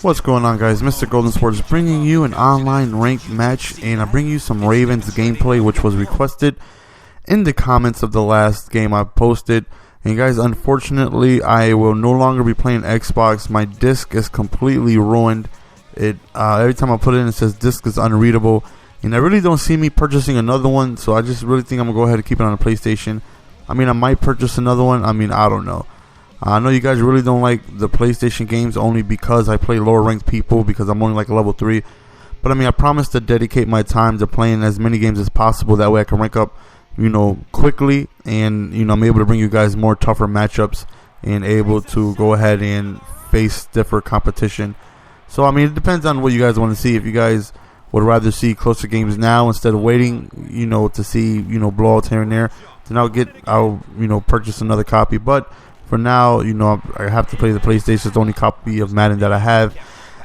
What's going on, guys? MrGoldenSports bringing you an online ranked match, and I bring you some Ravens gameplay, which was requested in the comments of the last game I posted. And guys, unfortunately, I will no longer be playing Xbox. My disc is completely ruined. Every time I put it in, it says disc is unreadable, and I really don't see me purchasing another one. So I just really think I'm gonna go ahead and keep it on the PlayStation. I mean, I might purchase another one. I mean, I don't know. I know you guys really don't like the PlayStation games only because I play lower ranked people because I'm only like a level 3. But I mean, I promise to dedicate my time to playing as many games as possible. That way I can rank up, quickly, and I'm able to bring you guys more tougher matchups and able to go ahead and face stiffer competition. So I mean, it depends on what you guys want to see. If you guys would rather see closer games now instead of waiting, to see blowouts here and there, then I'll purchase another copy. But for now, I have to play the PlayStation. It's the only copy of Madden that I have.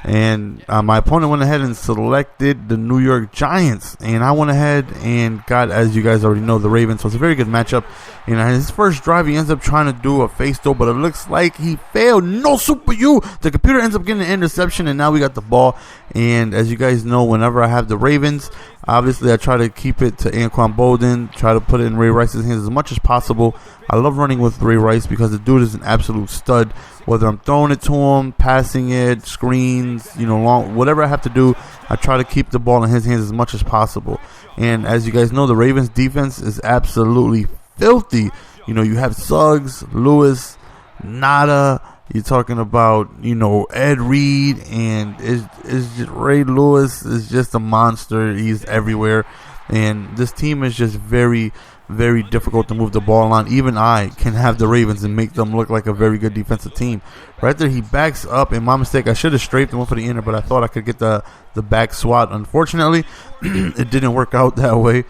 And my opponent went ahead and selected the New York Giants. And I went ahead and got, as you guys already know, the Ravens. So it's a very good matchup. And his first drive, he ends up trying to do a face throw, but it looks like he failed. No super you. The computer ends up getting an interception, and now we got the ball. And as you guys know, whenever I have the Ravens, obviously I try to keep it to Anquan Bolden, try to put it in Ray Rice's hands as much as possible. I love running with Ray Rice because the dude is an absolute stud. Whether I'm throwing it to him, passing it, screens, long, whatever I have to do, I try to keep the ball in his hands as much as possible. And as you guys know, the Ravens defense is absolutely filthy. You have Suggs, Lewis, Nada. You're talking about, Ed Reed, and it's just Ray Lewis is just a monster. He's everywhere. And this team is just very, very difficult to move the ball on. Even I can have the Ravens and make them look like a very good defensive team. Right there, he backs up, and my mistake, I should have strafed and went for the inner, but I thought I could get the back swat. Unfortunately, it didn't work out that way.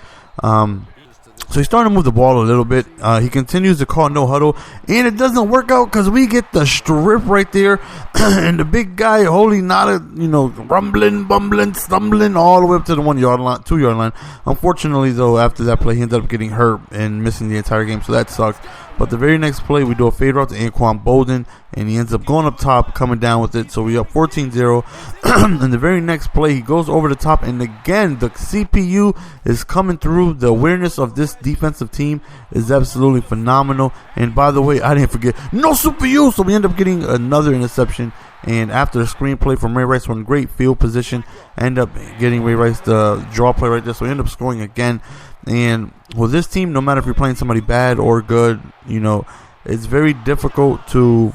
So he's starting to move the ball a little bit. He continues to call no huddle, and it doesn't work out because we get the strip right there, and the big guy, holy nada, rumbling, bumbling, stumbling all the way up to the 2 yard line. Unfortunately, though, after that play, he ended up getting hurt and missing the entire game, so that sucks. But the very next play, we do a fade route to Anquan Bolden, and he ends up going up top, coming down with it. So we up 14-0. And the very next play, he goes over the top, and again, the CPU is coming through. The awareness of this defensive team is absolutely phenomenal. And by the way, I didn't forget, no super you. So we end up getting another interception. And after a screenplay from Ray Rice, one great field position, end up getting Ray Rice the draw play right there. So we end up scoring again. And with this team, no matter if you're playing somebody bad or good, it's very difficult to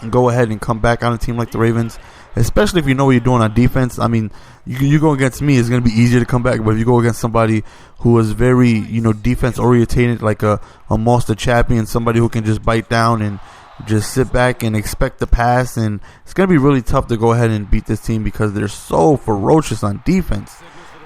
go ahead and come back on a team like the Ravens, especially if you know what you're doing on defense. I mean, you go against me, it's going to be easier to come back. But if you go against somebody who is very, defense orientated, like a monster champion, somebody who can just bite down and just sit back and expect the pass, and it's going to be really tough to go ahead and beat this team because they're so ferocious on defense.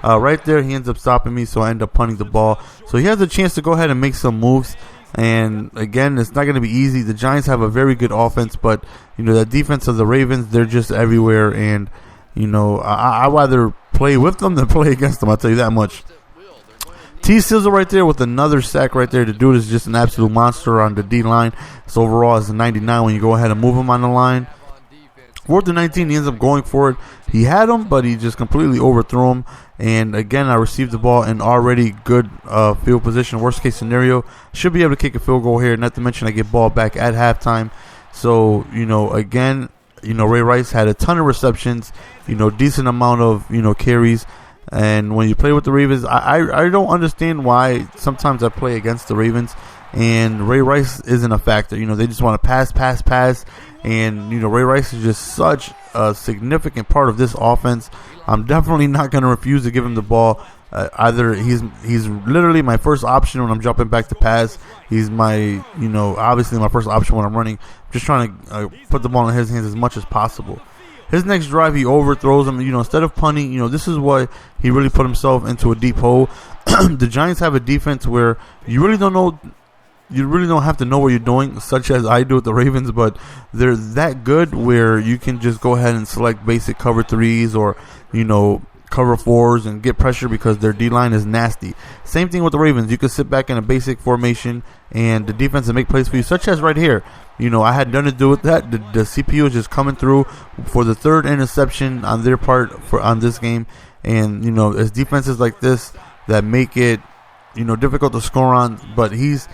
Right there, he ends up stopping me, so I end up punting the ball. So he has a chance to go ahead and make some moves. And again, it's not going to be easy. The Giants have a very good offense, but the defense of the Ravens, they're just everywhere. And I rather play with them than play against them. I'll tell you that much. T Sizzle right there with another sack right there. The dude is just an absolute monster on the D line. So overall, it's a 99 when you go ahead and move him on the line. 4th and 19, he ends up going for it. He had him, but he just completely overthrew him. And again, I received the ball in already good field position. Worst case scenario, should be able to kick a field goal here. Not to mention I get ball back at halftime. So, again, Ray Rice had a ton of receptions, decent amount of, carries. And when you play with the Ravens, I don't understand why sometimes I play against the Ravens and Ray Rice isn't a factor. They just want to pass. And, Ray Rice is just such a significant part of this offense. I'm definitely not going to refuse to give him the ball. Either he's literally my first option when I'm jumping back to pass. He's my, obviously my first option when I'm running. I'm just trying to put the ball in his hands as much as possible. His next drive, he overthrows him. Instead of punting, this is why he really put himself into a deep hole. The Giants have a defense where you really don't have to know what you're doing, such as I do with the Ravens, but they're that good where you can just go ahead and select basic cover threes or, cover fours and get pressure because their D-line is nasty. Same thing with the Ravens. You can sit back in a basic formation and the defense will make plays for you, such as right here. I had nothing to do with that. The CPU is just coming through for the third interception on their part on this game. And, it's defenses like this that make it, difficult to score on. But he's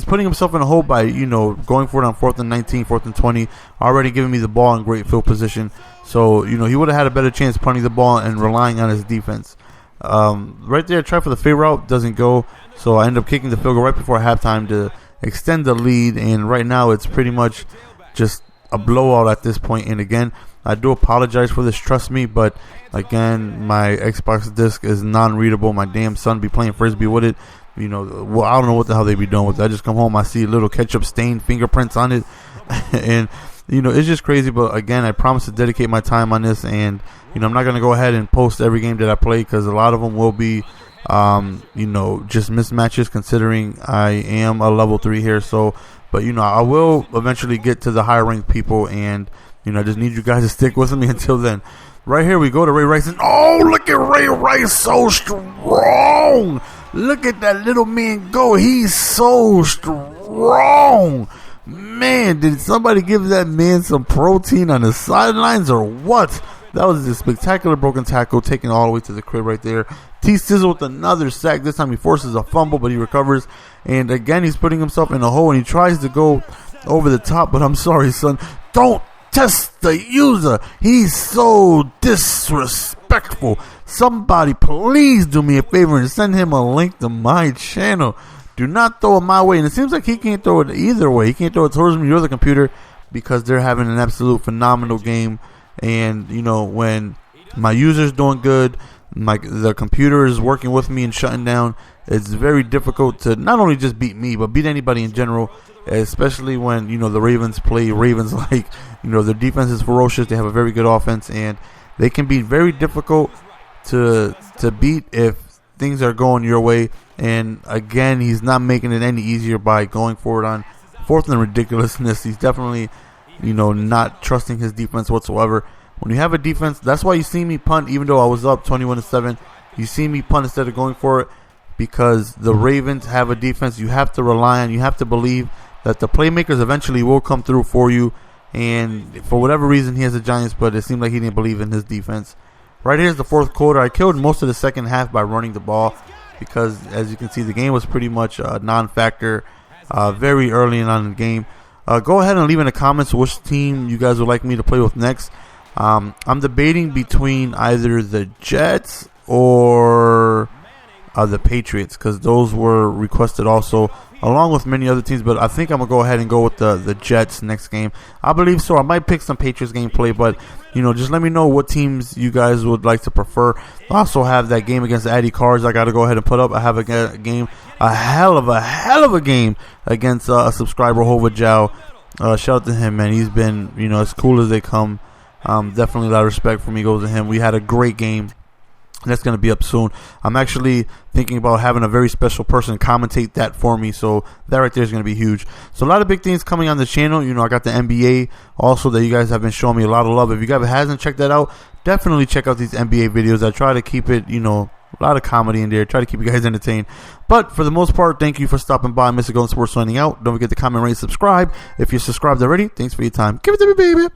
putting himself in a hole by, going for it on 4th and 19, 4th and 20, already giving me the ball in great field position. So, he would have had a better chance punting the ball and relying on his defense. Right there, try for the fade route, doesn't go. So I end up kicking the field goal right before halftime to extend the lead. And right now it's pretty much just a blowout at this point. And again, I do apologize for this, trust me. But again, my Xbox disc is non-readable. My damn son be playing Frisbee with it. Well, I don't know what the hell they be doing with it. I just come home, I see little ketchup stained fingerprints on it. And it's just crazy. But again, I promise to dedicate my time on this. And I'm not going to go ahead and post every game that I play, because a lot of them will be just mismatches, considering I am a level 3 here. So, but I will eventually get to the higher ranked people, and I just need you guys to stick with me until then. Right here we go to Ray Rice, and oh, look at Ray Rice, so strong. Look at that little man go. He's so strong. Man, did somebody give that man some protein on the sidelines or what? That was a spectacular broken tackle, taken all the way to the crib right there. T-Sizzle with another sack. This time he forces a fumble, but he recovers. And again, he's putting himself in a hole, and he tries to go over the top. But I'm sorry, son. Don't test the user. He's so disrespectful. Somebody please do me a favor and send him a link to my channel. Do not throw it my way. And it seems like he can't throw it either way. He can't throw it towards me or the computer, because they're having an absolute phenomenal game. And when my user's doing good, the computer is working with me and shutting down, it's very difficult to not only just beat me, but beat anybody in general, especially when the Ravens play Ravens like their defense is ferocious. They have a very good offense, and they can be very difficult to beat if things are going your way. And again, he's not making it any easier by going forward on 4th and ridiculousness. He's definitely not trusting his defense whatsoever. When you have a defense, that's why you see me punt, even though I was up 21-7. You see me punt instead of going for it, because the Ravens have a defense you have to rely on. You have to believe that the playmakers eventually will come through for you. And for whatever reason, he has the Giants, but it seemed like he didn't believe in his defense. Right here's the 4th quarter. I killed most of the second half by running the ball, because as you can see, the game was pretty much a non-factor very early on in the game. Go ahead and leave in the comments which team you guys would like me to play with next. I'm debating between either the Jets or the Patriots, because those were requested also, along with many other teams. But I think I'm going to go ahead and go with the Jets next game. I believe so. I might pick some Patriots gameplay, but just let me know what teams you guys would like to prefer. I also have that game against Addy Cards I got to go ahead and put up. I have a game, a hell of a game against a subscriber, Hova Jow. Shout out to him, man. He's been, as cool as they come. Definitely a lot of respect for me goes to him. We had a great game. That's going to be up soon. I'm actually thinking about having a very special person commentate that for me, so that right there is going to be huge. So a lot of big things coming on the channel. I got the NBA also that you guys have been showing me a lot of love. If you guys hasn't checked that out, definitely check out these NBA videos. I try to keep it, a lot of comedy in there. Try to keep you guys entertained. But for the most part, thank you for stopping by. MrGoldenSports signing out. Don't forget to comment, rate, subscribe. If you're subscribed already, thanks for your time. Give it to me, baby.